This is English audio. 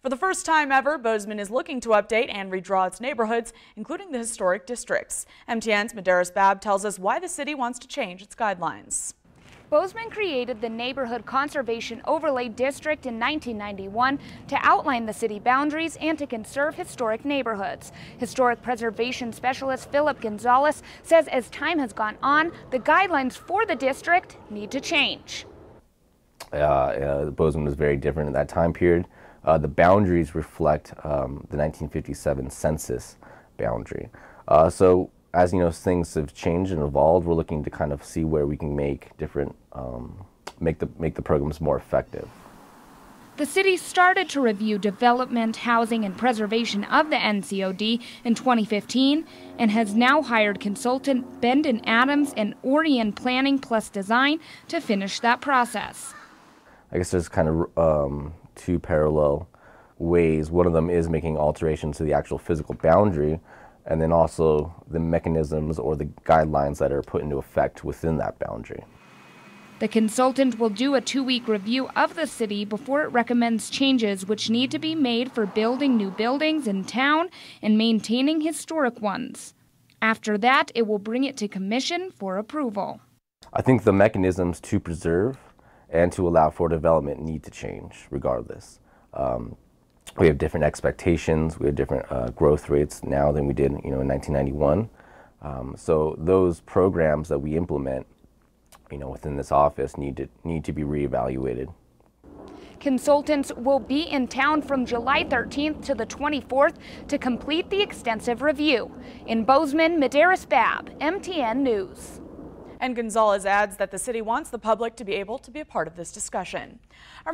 For the first time ever, Bozeman is looking to update and redraw its neighborhoods, including the historic districts. MTN's Madaris Babb tells us why the city wants to change its guidelines. Bozeman created the Neighborhood Conservation Overlay District in 1991 to outline the city boundaries and to conserve historic neighborhoods. Historic preservation specialist Philip Gonzalez says as time has gone on, the guidelines for the district need to change. Bozeman was very different in that time period. The boundaries reflect the 1957 census boundary. So as you know, things have changed and evolved. We're looking to kind of see where we can make different, make the programs more effective. The city started to review development, housing, and preservation of the NCOD in 2015 and has now hired consultant Bendon Adams and Orion Planning Plus Design to finish that process. I guess there's kind of two parallel ways. One of them is making alterations to the actual physical boundary, and then also the mechanisms or the guidelines that are put into effect within that boundary. The consultant will do a 2-week review of the city before it recommends changes which need to be made for building new buildings in town and maintaining historic ones. After that, it will bring it to commission for approval. I think the mechanisms to preserve and to allow for development need to change regardless. We have different expectations, we have different growth rates now than we did in 1991. So those programs that we implement within this office need to be reevaluated. Consultants will be in town from July 13th to the 24th to complete the extensive review. In Bozeman, Madaris Babb, MTN News. And Gonzalez adds that the city wants the public to be able to be a part of this discussion.